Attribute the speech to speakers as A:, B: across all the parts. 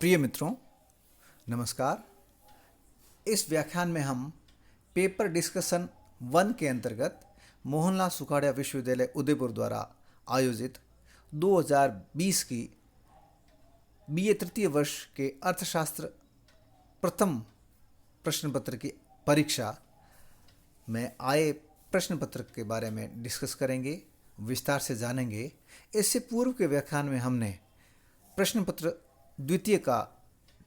A: प्रिय मित्रों, नमस्कार। इस व्याख्यान में हम पेपर डिस्कशन 1 के अंतर्गत मोहनलाल सुखाड़िया विश्वविद्यालय उदयपुर द्वारा आयोजित 2020 की बीए तृतीय वर्ष के अर्थशास्त्र प्रथम प्रश्न पत्र की परीक्षा में आए प्रश्न पत्र के बारे में डिस्कस करेंगे, विस्तार से जानेंगे। इससे पूर्व के व्याख्यान में हमने प्रश्न पत्र द्वितीय का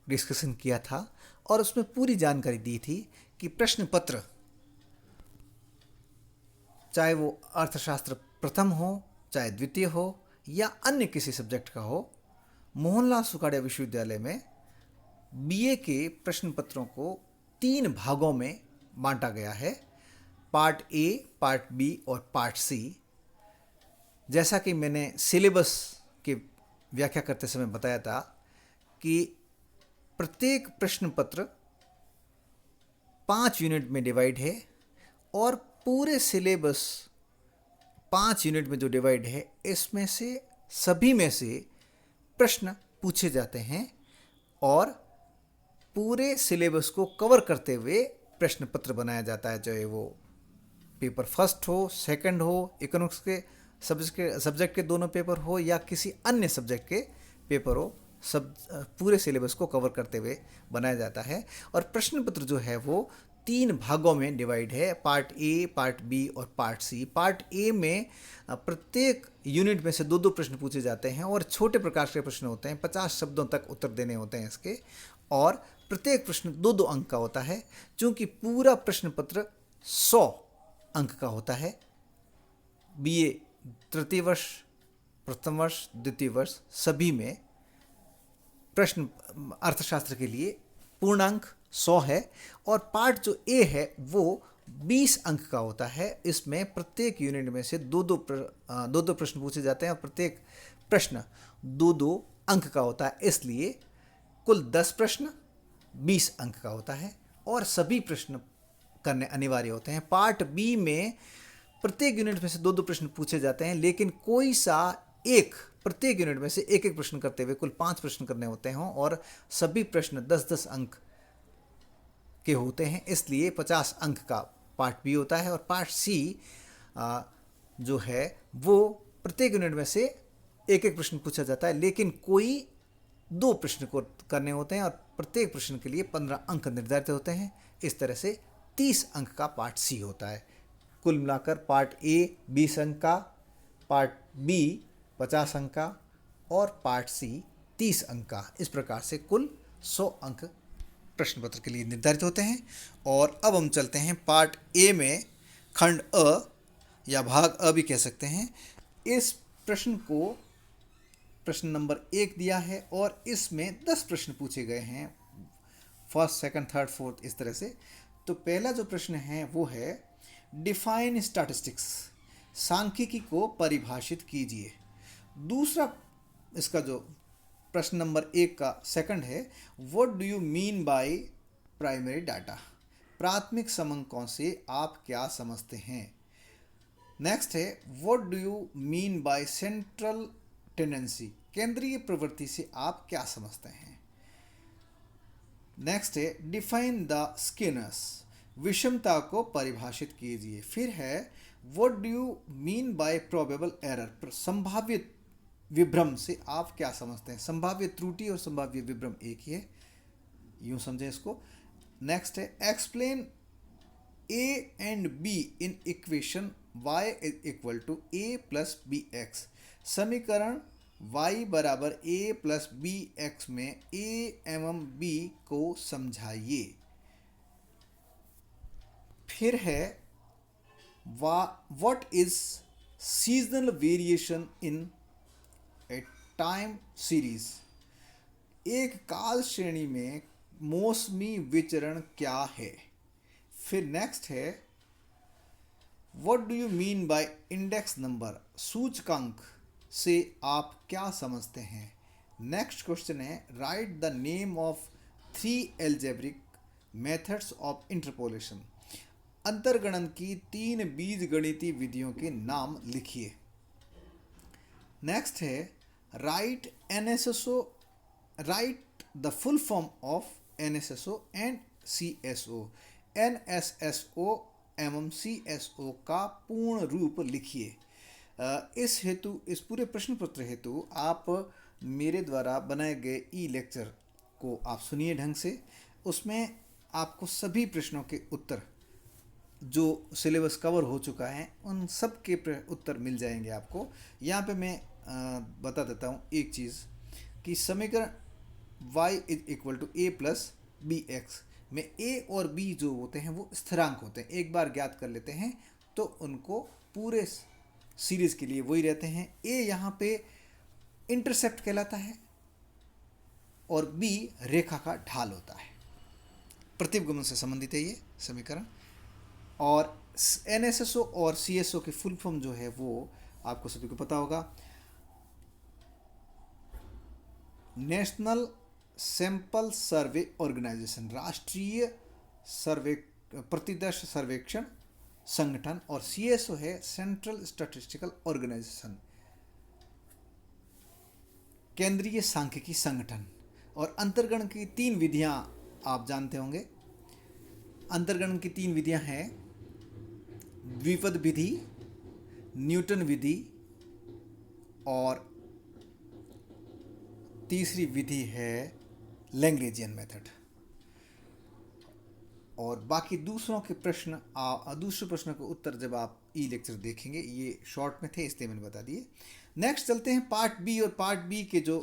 A: डिस्कशन किया था और उसमें पूरी जानकारी दी थी कि प्रश्न पत्र चाहे वो अर्थशास्त्र प्रथम हो, चाहे द्वितीय हो या अन्य किसी सब्जेक्ट का हो, मोहनलाल सुखाड़िया विश्वविद्यालय में बीए के प्रश्न पत्रों को 3 भागों में बांटा गया है, पार्ट ए, पार्ट बी और पार्ट सी। जैसा कि मैंने सिलेबस की व्याख्या करते समय बताया था कि प्रत्येक प्रश्न पत्र 5 यूनिट में डिवाइड है और पूरे सिलेबस 5 यूनिट में जो डिवाइड है, इसमें से सभी में से प्रश्न पूछे जाते हैं और पूरे सिलेबस को कवर करते हुए प्रश्न पत्र बनाया जाता है, चाहे वो पेपर फर्स्ट हो, सेकंड हो, इकोनॉमिक्स के सब्जेक्ट के दोनों पेपर हो या किसी अन्य सब्जेक्ट के पेपर हो, सब पूरे सिलेबस को कवर करते हुए बनाया जाता है। और प्रश्न पत्र जो है वो 3 भागों में डिवाइड है, पार्ट ए, पार्ट बी और पार्ट सी। पार्ट ए में प्रत्येक यूनिट में से 2-2 प्रश्न पूछे जाते हैं और छोटे प्रकार के प्रश्न होते हैं, 50 शब्दों तक उत्तर देने होते हैं इसके, और प्रत्येक प्रश्न 2-2 अंक का होता है। चूँकि पूरा प्रश्न पत्र 100 अंक का होता है, बीए तृतीय वर्ष, प्रथम वर्ष, द्वितीय वर्ष सभी में प्रश्न अर्थशास्त्र के लिए पूर्णांक 100 है। और पार्ट जो ए है वो 20 अंक का होता है। इसमें प्रत्येक यूनिट में से 2-2 प्रश्न पूछे जाते हैं और प्रत्येक प्रश्न 2-2 अंक का होता है, इसलिए कुल 10 प्रश्न 20 अंक का होता है और सभी प्रश्न करने अनिवार्य होते हैं। पार्ट बी में प्रत्येक यूनिट में से 2-2 प्रश्न पूछे जाते हैं, लेकिन कोई सा एक प्रत्येक यूनिट में से एक प्रश्न करते हुए कुल 5 प्रश्न करने होते हैं और सभी प्रश्न 10-10 अंक के होते हैं, इसलिए 50 अंक का पार्ट बी होता है। और पार्ट सी जो है वो प्रत्येक यूनिट में से एक प्रश्न पूछा जाता है, लेकिन कोई 2 प्रश्न को करने होते हैं और प्रत्येक प्रश्न के लिए 15 अंक निर्धारित होते हैं। इस तरह से 30 अंक का पार्ट सी होता है। कुल मिलाकर पार्ट ए 20 अंक का, पार्ट बी 50 अंक का और पार्ट सी 30 अंक का। इस प्रकार से कुल 100 अंक प्रश्न पत्र के लिए निर्धारित होते हैं। और अब हम चलते हैं पार्ट ए में, खंड अ या भाग अ भी कह सकते हैं। इस प्रश्न को प्रश्न नंबर 1 दिया है और इसमें 10 प्रश्न पूछे गए हैं, फर्स्ट, सेकंड, थर्ड, फोर्थ, इस तरह से। तो पहला जो प्रश्न है वो है डिफाइन स्टैटिस्टिक्स, सांख्यिकी को परिभाषित कीजिए। दूसरा इसका जो प्रश्न नंबर 1 का सेकंड है, what do you mean by primary data, प्राथमिक समंकों से आप क्या समझते हैं। नेक्स्ट है what do you mean by central tendency, केंद्रीय प्रवृत्ति से आप क्या समझते हैं। नेक्स्ट है डिफाइन द स्किनर्स, विषमता को परिभाषित कीजिए। फिर है what do you mean bye probable error, संभावित विभ्रम से आप क्या समझते हैं। संभाव्य त्रुटि और संभाव्य विभ्रम एक ही है, यूं समझें इसको। नेक्स्ट है explain A and B in equation y equal to A plus B X, समीकरण y बराबर a प्लस बी एक्स में a एवं b को समझाइए। फिर है what is seasonal variation in a time series, एक काल श्रेणी में मौसमी विचरण क्या है। फिर नेक्स्ट है what do you mean by index number, सूचकांक से आप क्या समझते हैं। नेक्स्ट क्वेश्चन है write the name of 3 algebraic methods of interpolation, अंतर्गणन की 3 बीजगणितीय विधियों के नाम लिखिए। नेक्स्ट है write the full form of NSSO and CSO। NSSO एवं CSO का पूर्ण रूप लिखिए। इस हेतु, इस पूरे प्रश्न पत्र हेतु आप मेरे द्वारा बनाए गए लेक्चर को आप सुनिए ढंग से। उसमें आपको सभी प्रश्नों के उत्तर, जो सिलेबस कवर हो चुका है, उन सब के उत्तर मिल जाएंगे आपको। यहाँ पे मैं बता देता हूँ एक चीज़ कि समीकरण y is equal to a plus B X में a और b जो होते हैं वो स्थिरांक होते हैं। एक बार ज्ञात कर लेते हैं तो उनको पूरे सीरीज़ के लिए वही रहते हैं। a यहाँ पे इंटरसेप्ट कहलाता है और b रेखा का ढाल होता है। प्रतिगमन से संबंधित है ये समीकरण। और NSSO और CSO की फुल फॉर्म जो है वो आपको सभी को पता होगा, नेशनल सैंपल सर्वे ऑर्गेनाइजेशन, राष्ट्रीय सर्वे प्रतिदर्श सर्वेक्षण संगठन। और CSO है सेंट्रल स्टैटिस्टिकल ऑर्गेनाइजेशन, केंद्रीय सांख्यिकी संगठन। और अंतर्गण की 3 विधियां आप जानते होंगे। अंतर्गण की 3 विधियां हैं, द्विपद विधि, न्यूटन विधि और तीसरी विधि है लैग्रेंजियन मेथड। और बाकी दूसरों के प्रश्न, दूसरे प्रश्नों के उत्तर जब आप लेक्चर देखेंगे, ये शॉर्ट में थे इसलिए मैंने बता दिए। नेक्स्ट चलते हैं पार्ट बी। और पार्ट बी के जो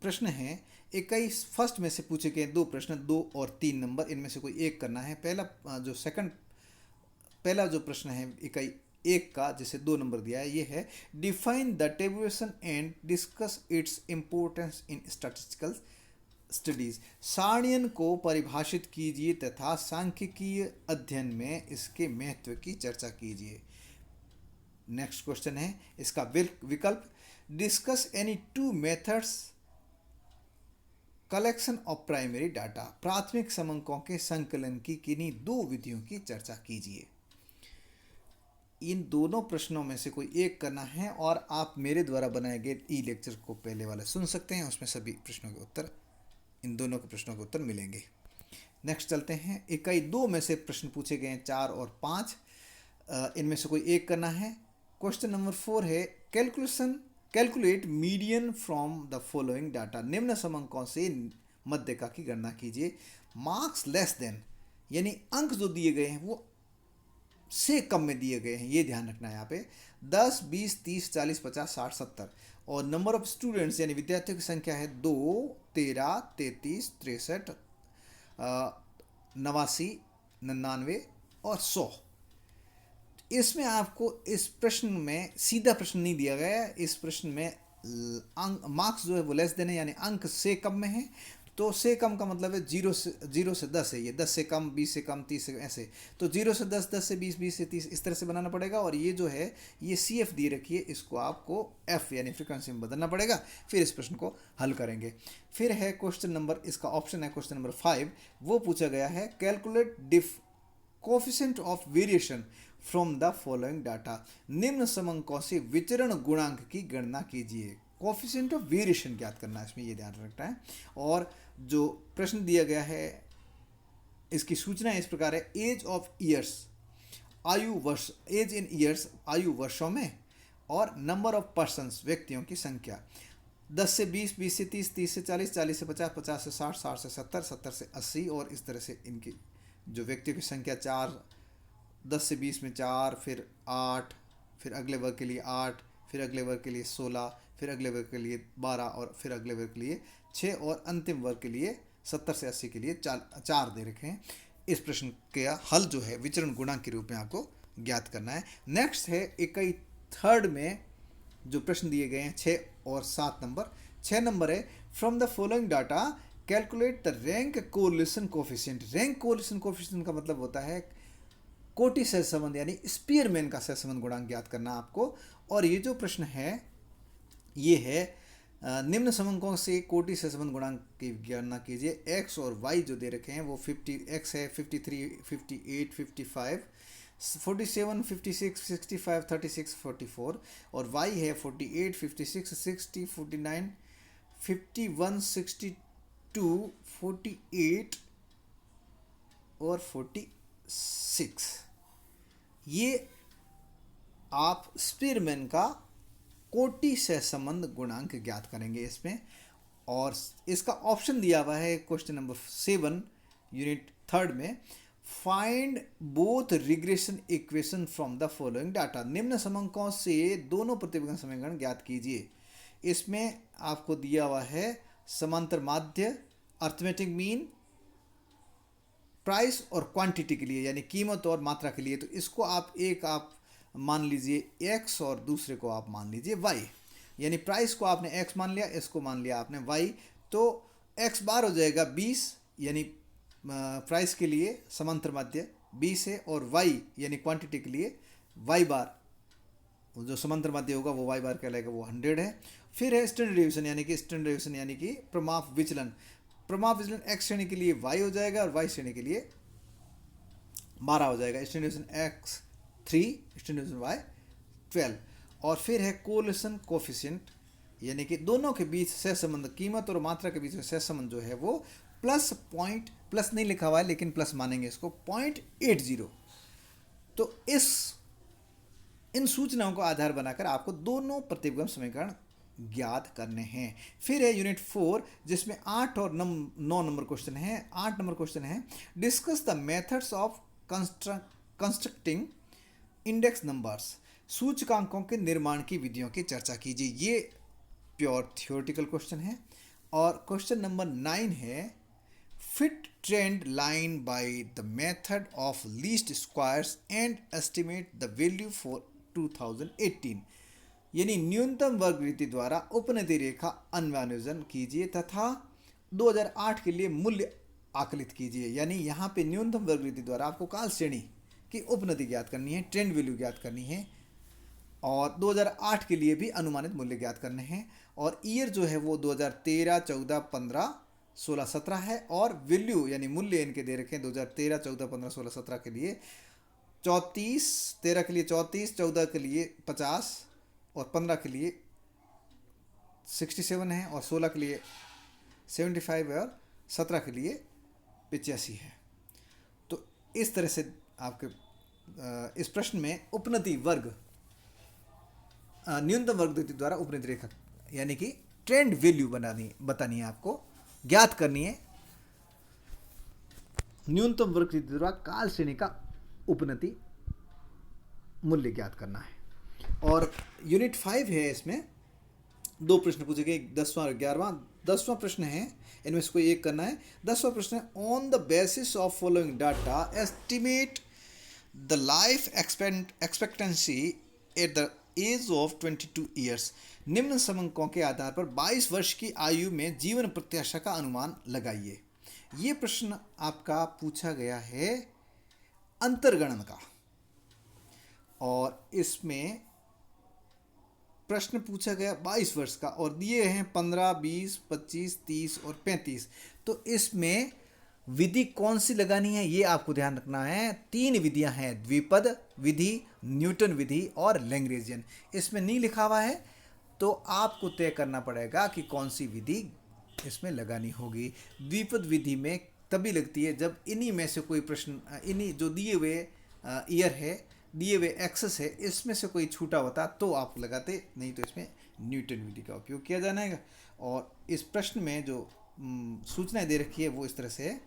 A: प्रश्न हैं, 21 फर्स्ट में से पूछे गए 2 प्रश्न, 2 और 3 नंबर, इनमें से कोई एक करना है। पहला जो प्रश्न है 21 एक का, जिसे 2 नंबर दिया है, ये है define the tabulation and discuss its importance in statistical studies. सारणियन को परिभाषित कीजिए तथा सांख्यिकीय अध्ययन में इसके महत्व की चर्चा कीजिए। नेक्स्ट क्वेश्चन है इसका विकल्प, discuss any 2 methods collection of primary data, प्राथमिक समंकों के संकलन की किन्हीं 2 विधियों की चर्चा कीजिए। इन दोनों प्रश्नों में से कोई एक करना है और आप मेरे द्वारा बनाए गए लेक्चर को पहले वाला सुन सकते हैं, उसमें सभी प्रश्नों के उत्तर, इन दोनों के प्रश्नों के उत्तर मिलेंगे। नेक्स्ट चलते हैं, इकाई 2 में से प्रश्न पूछे गए हैं 4 और 5, इनमें से कोई एक करना है। क्वेश्चन नंबर 4 है calculate median from the following data, निम्न समंकों से मध्यका की गणना कीजिए। मार्क्स लेस देन, यानी अंक जो दिए गए हैं वो से कम में दिए गए हैं, ये ध्यान रखना है यहाँ पे। 10, 20, 30, 40, 50, 60, 70। और नंबर ऑफ स्टूडेंट्स यानी विद्यार्थियों की संख्या है 2, 13, 33, 63, 89, 99 और 100। इसमें आपको इस प्रश्न में सीधा प्रश्न नहीं दिया गया है। इस प्रश्न में मार्क्स जो है वो लेस देन है, यानी अंक से कम में है। तो से कम का मतलब है 0 से 10 है, ये 10 से कम, 20 से कम, 30 से ऐसे। तो 0 से 10, 10 से 20, 20 से 30, इस तरह से बनाना पड़ेगा। और ये जो है ये CF दी रखी है, इसको आपको F यानी फ्रीक्वेंसी में बदलना पड़ेगा। फिर इस प्रश्न को हल करेंगे। फिर है क्वेश्चन नंबर, इसका ऑप्शन है क्वेश्चन नंबर 5, वो पूछा गया है calculate coefficient of variation from the following data, निम्न समंकों से विचरण गुणांक की गणना कीजिए। कोफिशिएंट ऑफ वेरिएशन ज्ञात करना है, इसमें ये ध्यान रखना है। और जो प्रश्न दिया गया है इसकी सूचना इस प्रकार है, एज ऑफ ईयर्स, आयु वर्ष, एज इन ईयर्स आयु वर्षों में, और नंबर ऑफ पर्सन्स व्यक्तियों की संख्या। 10 से 20, 20 से 30, 30 से 40, 40 से 50, 50 से 60, 60 से 70, 70 से 80, और इस तरह से इनकी जो व्यक्तियों की संख्या 4, 10 से 20 में 4, फिर 8, फिर अगले वर्ग के लिए 8, फिर अगले वर्ग के लिए 16, फिर अगले वर्ग के लिए 12, और फिर अगले वर्ग के लिए 6, और अंतिम वर्ग के लिए 70 से 80 के लिए 4 दे रखे हैं। इस प्रश्न का हल जो है विचरण गुणांक के रूप में आपको ज्ञात करना है। नेक्स्ट है इकाई 3 में जो प्रश्न दिए गए हैं 6 और 7 नंबर। 6 नंबर है from the following data calculate the rank correlation coefficient. Rank correlation coefficient का मतलब होता है कोटि सहसंबंध यानी स्पीयरमैन का सहसंबंध गुणांक ज्ञात करना आपको। और ये जो प्रश्न है ये है निम्न समंकों से कोटि सहसंबंध गुणांक की गणना कीजिए। एक्स और वाई जो दे रखे हैं वो 50, एक्स है 53, 58, 55, 47, 56, 65, 36, 44, और वाई है 48, 56, 60, 49, 51, 62, 48 और 46, ये आप स्पीरमैन का कोटि सहसंबंध गुणांक ज्ञात करेंगे इसमें। और इसका ऑप्शन दिया हुआ है क्वेश्चन नंबर 7 यूनिट 3 में, find both regression equation from the following data. निम्न समंकों से दोनों प्रतिवेदन समीकरण ज्ञात कीजिए। इसमें आपको दिया हुआ है समांतर माध्य, अर्थमेटिक मीन, प्राइस और क्वांटिटी के लिए यानी कीमत और मात्रा के लिए। तो इसको आप मान लीजिए x और दूसरे को आप मान लीजिए y, यानी प्राइस को आपने x मान लिया, इसको मान लिया आपने y। तो x बार हो जाएगा 20, यानी प्राइस के लिए समांतर माध्य 20 है, और y यानी क्वांटिटी के लिए y बार जो समांतर माध्य होगा वो y बार कहलाएगा, वो 100 है। फिर है स्टैंडर्ड डेविएशन यानी कि प्रमाप विचलन x श्रेणी के लिए y हो जाएगा और y श्रेणी के लिए 12 हो जाएगा। Standard deviation x 3, standard deviation y 12। और फिर है कोरिलेशन कोफिशिएंट, यानी कि दोनों के बीच सहसंबंध, कीमत और मात्रा के बीच में सहसंबंध जो है वो प्लस नहीं लिखा हुआ है लेकिन प्लस मानेंगे इसको, 0.80। तो इन सूचनाओं को आधार बनाकर आपको दोनों प्रतिगम समीकरण ज्ञात करने हैं। फिर है यूनिट 4 जिसमें 8 और 9 नंबर क्वेश्चन है। 8 नंबर क्वेश्चन है, discuss the methods of constructing index numbers. सूचकांकों के निर्माण की विधियों की चर्चा कीजिए। ये प्योर थियोरेटिकल क्वेश्चन है। और क्वेश्चन नंबर 9 है, fit trend line by the method of least squares and estimate the value for 2018, यानी न्यूनतम वर्ग रीति द्वारा उपनदी रेखा अन्वयोजन कीजिए तथा 2008 के लिए मूल्य आकलित कीजिए। यानी यहाँ पे न्यूनतम वर्ग रीति द्वारा आपको काल श्रेणी की उपनदी ज्ञात करनी है, ट्रेंड वैल्यू ज्ञात करनी है, और 2008 के लिए भी अनुमानित मूल्य ज्ञात करने हैं। और ईयर जो है वो 2013, 14, 15, 16, 17 है। और वैल्यू यानी मूल्य इनके दे रखे हैं 2013, 14, 15, 16, 17 के लिए 34, 13 के लिए 34, 14 के लिए 50 और 15 के लिए 67 है, और 16 के लिए 75 है, और 17 के लिए 85 है। तो इस तरह से आपके इस प्रश्न में उपनदी वर्ग, न्यूनतम वर्ग रीति द्वारा उपनदी रेखा यानी कि ट्रेंड वैल्यू बतानी है, आपको ज्ञात करनी है। न्यूनतम वर्ग रीति द्वारा काल श्रेणी का उपनति मूल्य ज्ञात करना है। और यूनिट 5 है, इसमें 2 प्रश्न पूछे गए, 10वां और 11वां। 10वां प्रश्न है, इनमें से कोई एक करना है। 10वां प्रश्न है, on the basis of following data estimate the life expectancy at the age of 22 years. निम्न समंकों के आधार पर 22 वर्ष की आयु में जीवन प्रत्याशा का अनुमान लगाइए। ये प्रश्न आपका पूछा गया है अंतर्गणन का, और इसमें प्रश्न पूछा गया 22 वर्ष का, और दिए हैं 15, 20, 25, 30 और 35। तो इसमें विधि कौन सी लगानी है ये आपको ध्यान रखना है। 3 विधियां हैं, द्विपद विधि, न्यूटन विधि और लैग्रेंजियन। इसमें नहीं लिखा हुआ है तो आपको तय करना पड़ेगा कि कौन सी विधि इसमें लगानी होगी। द्विपद विधि में तभी लगती है जब इन्हीं में से कोई प्रश्न, इन्हीं जो दिए हुए ईयर है, दिए हुए एक्सेस है, इसमें से कोई छूटा होता तो आप लगाते, नहीं तो इसमें न्यूटन विधि का उपयोग किया जाना। और इस प्रश्न में जो सूचनाएं दे रखी है वो इस तरह से है।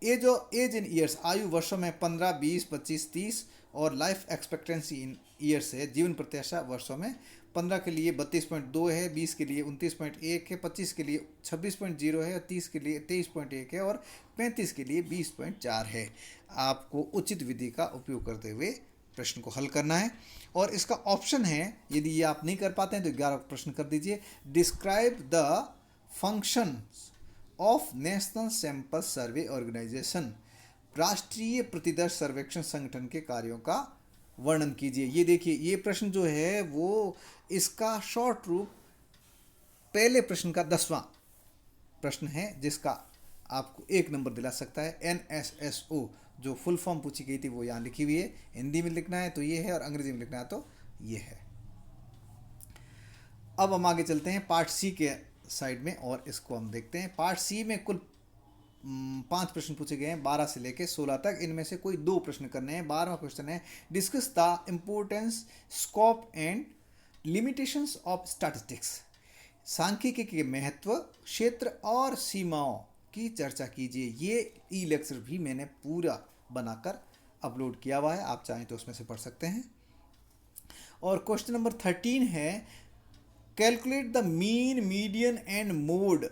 A: एज इन ईयर्स, आयु वर्षों में 15, 20, 25, 30, और लाइफ एक्सपेक्टेंसी इन ईयर्स है, जीवन प्रत्याशा वर्षों में। 15 के लिए 32.2 है, 20 के लिए 29.1 है, 25 के लिए 26.0 है, 30 के लिए 23.1 है, और 35 के लिए 20.4 है। आपको उचित विधि का उपयोग करते हुए प्रश्न को हल करना है। और इसका ऑप्शन है, यदि ये आप नहीं कर पाते हैं तो 11 प्रश्न कर दीजिए। Describe the function of national sample survey organisation, राष्ट्रीय प्रतिदर्श सर्वेक्षण संगठन के कार्यों का वर्णन कीजिए। ये देखिए, ये प्रश्न जो है वो इसका शॉर्ट रूप पहले प्रश्न का 10वां प्रश्न है, जिसका आपको 1 नंबर दिला सकता है। NSSO जो फुल फॉर्म पूछी गई थी वो यहाँ लिखी हुई है। हिंदी में लिखना है तो ये है, और अंग्रेजी में लिखना है तो ये है। अब हम आगे चलते हैं पार्ट सी के साइड में, और इसको हम देखते हैं। पार्ट सी में कुल 5 प्रश्न पूछे गए हैं, 12 से लेकर 16 तक। इनमें से कोई 2 प्रश्न करने हैं। 12वां क्वेश्चन है, discuss the importance, scope and limitations of statistics. सांख्यिकी के महत्व, क्षेत्र और सीमाओं की चर्चा कीजिए। ये ई लेक्चर भी मैंने पूरा बनाकर अपलोड किया हुआ है, आप चाहें तो उसमें से पढ़ सकते हैं। और क्वेश्चन नंबर 13 है, calculate the mean, median and mode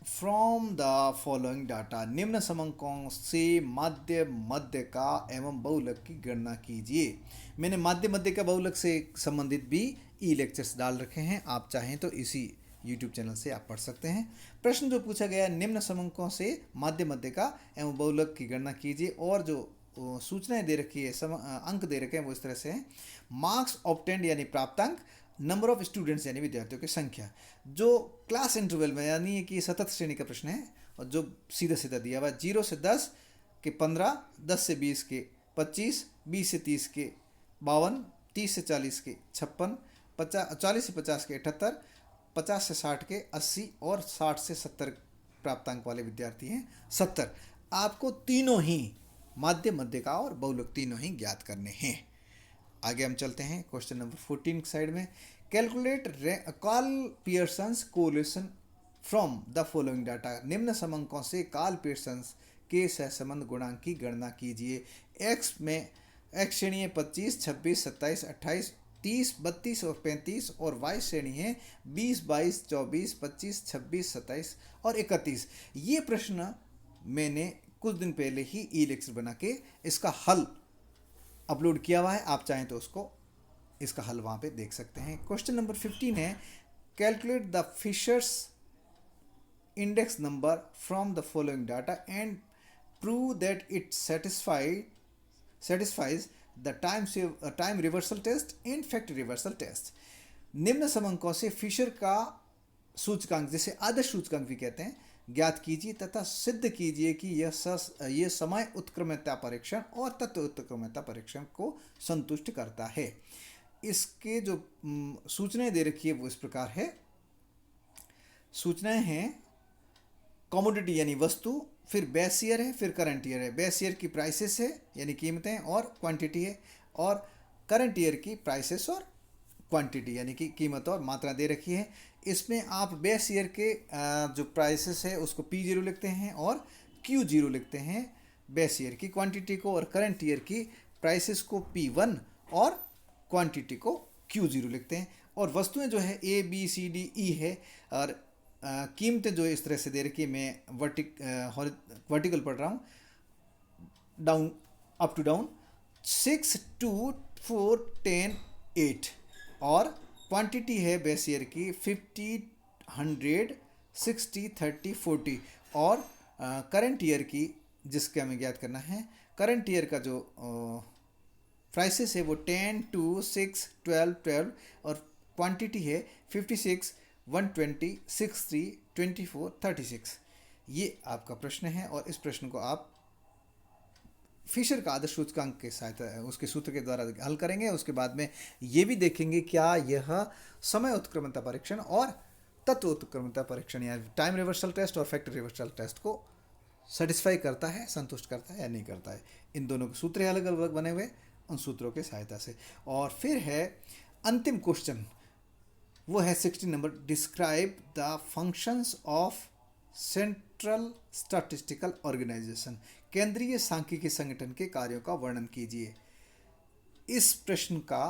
A: from the following data. निम्न समंकों से माध्य, मध्यका एवं बहुलक की गणना कीजिए। मैंने माध्य, मध्यका, बहुलक से संबंधित भी ई लेक्चर्स डाल रखे हैं, आप चाहें तो इसी यूट्यूब चैनल से आप पढ़ सकते हैं। प्रश्न जो पूछा गया, निम्न समंकों से माध्य, मध्यका एवं बहुलक की गणना कीजिए। और जो सूचनाएं दे रखी है, अंक दे रखे हैं, वो इस तरह से हैं। मार्क्स ऑब्टेंड यानी प्राप्तांक, नंबर ऑफ स्टूडेंट्स यानी विद्यार्थियों की संख्या। जो क्लास इंटरवल में यानी कि सतत श्रेणी का प्रश्न है, और जो सीधा सीधा दिया हुआ, 0 से 10 के 15, 10 से 20 के 25, 20 से 30 के 52, 30 से 40 के 56, 40 से 50 के 78, 50 से 60 के 80 और 60 से 70 प्राप्तांक वाले विद्यार्थी हैं 70। आपको तीनों ही माध्य, मध्यका और बहुलक तीनों ही ज्ञात करने हैं। आगे हम चलते हैं क्वेश्चन नंबर 14 साइड में। Calculate Karl Pearson's correlation from the following data. निम्न समंकों से कार्ल पियर्सन्स के सहसंबंध गुणांक की गणना कीजिए। एक्स श्रेणी है 25, 26, 27, 28, 30, 32 और 35, और वाई श्रेणी है 20, 22, 24, 25, 26, 27 और 31। ये प्रश्न मैंने कुछ दिन पहले ही ई लेक्चर बना के इसका हल अपलोड किया हुआ है, आप चाहें तो उसको, इसका हल वहाँ पे देख सकते हैं। क्वेश्चन नंबर 15 है, calculate the Fisher's index number from the following data and prove that it satisfies the time reversal test and factor reversal test. निम्न समंकों से फिशर का सूचकांक, जिसे आदर्श सूचकांक भी कहते हैं, ज्ञात कीजिए तथा सिद्ध कीजिए कि यह समय उत्क्रमणीयता परीक्षण और तत्व उत्क्रमणीयता परीक्षण को संतुष्ट करता है। इसके जो सूचनाएं दे रखी है वो इस प्रकार है। सूचनाएं हैं, कमोडिटी यानी वस्तु, फिर बेस ईयर है, फिर करंट ईयर है। बेस ईयर की प्राइसेस है यानी कीमतें, और क्वांटिटी है। और करंट ईयर की प्राइसेस और क्वांटिटी यानी कि कीमत और मात्रा दे रखी है। इसमें आप बेस ईयर के जो प्राइसेस है उसको P0 लिखते हैं और Q0 लिखते हैं बेस ईयर की क्वांटिटी को, और करंट ईयर की प्राइसेस को P1 और क्वांटिटी को Q0 लिखते हैं। और वस्तुएं जो है A, B, C, D, E है, और कीमतें जो इस तरह से दे रखी है, मैं वर्टिकल पढ़ रहा हूँ, डाउन अप टू डाउन, 6, 2, 4, 10, 8। और क्वांटिटी है बेस ईयर की 50, 100, 60, 30, 40। और करंट ईयर की, जिसके हमें ज्ञात करना है, करंट ईयर का जो प्राइसेस है वो 10, 2, 6, 12, 12, और क्वांटिटी है 56, 120, 63, 24, 36। ये आपका प्रश्न है, और इस प्रश्न को आप फिशर का आदर्श सूचकांक के सहायता उसके सूत्र के द्वारा हल करेंगे। उसके बाद में ये भी देखेंगे क्या यह समय उत्क्रमणीयता परीक्षण और तत्व उत्क्रमणीयता परीक्षण या टाइम रिवर्सल टेस्ट और फैक्टर रिवर्सल टेस्ट को सेटिस्फाई करता है, संतुष्ट करता है या नहीं करता है। इन दोनों के सूत्र अलग अलग बने हुए, उन सूत्रों के सहायता से। और फिर है अंतिम क्वेश्चन, वो है 16 नंबर, describe the functions of central statistical organisation. केंद्रीय सांख्यिकी संगठन के कार्यों का वर्णन कीजिए। इस प्रश्न का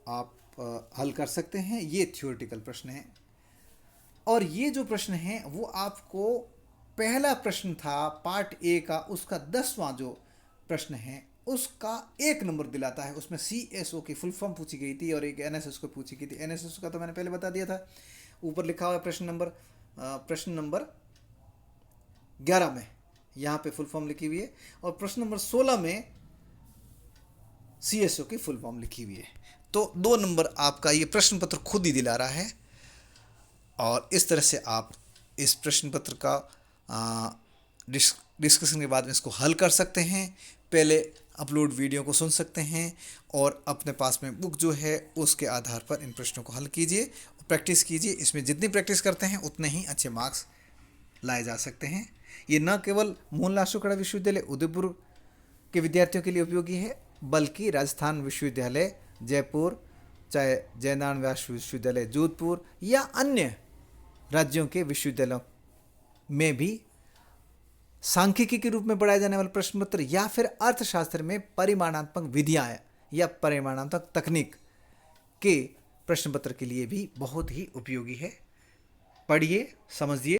A: आप हल कर सकते हैं। ये थ्योरेटिकल प्रश्न है, और ये जो प्रश्न है वो आपको पहला प्रश्न था पार्ट ए का, उसका 10वां जो प्रश्न है उसका 1 नंबर दिलाता है। उसमें CSO की फुल फॉर्म पूछी गई थी और एक NSS को पूछी गई थी। NSS का तो मैंने पहले बता दिया था, ऊपर लिखा हुआ है प्रश्न नंबर 11 में यहाँ पे फुल फॉर्म लिखी हुई है, और प्रश्न नंबर 16 में CSO की फुल फॉर्म लिखी हुई है। तो 2 नंबर आपका ये प्रश्न पत्र खुद ही दिला रहा है, और इस तरह से आप इस प्रश्न पत्र का डिस्कशन के बाद में इसको हल कर सकते हैं। पहले अपलोड वीडियो को सुन सकते हैं और अपने पास में बुक जो है उसके आधार पर इन प्रश्नों को हल कीजिए, प्रैक्टिस कीजिए। इसमें जितनी प्रैक्टिस करते हैं उतने ही अच्छे मार्क्स लाए जा सकते हैं। ये न केवल मोहनलाल लासुखड़ा विश्वविद्यालय उदयपुर के विद्यार्थियों के लिए उपयोगी है, बल्कि राजस्थान विश्वविद्यालय जयपुर, चाहे जयनारायण व्यास विश्वविद्यालय जोधपुर या अन्य राज्यों के विश्वविद्यालयों में भी सांख्यिकी के रूप में पढ़ाए जाने वाले प्रश्न पत्र या फिर अर्थशास्त्र में परिमाणात्मक विधियाँ या परिमाणात्मक तकनीक के प्रश्न पत्र के लिए भी बहुत ही उपयोगी है। पढ़िए, समझिए।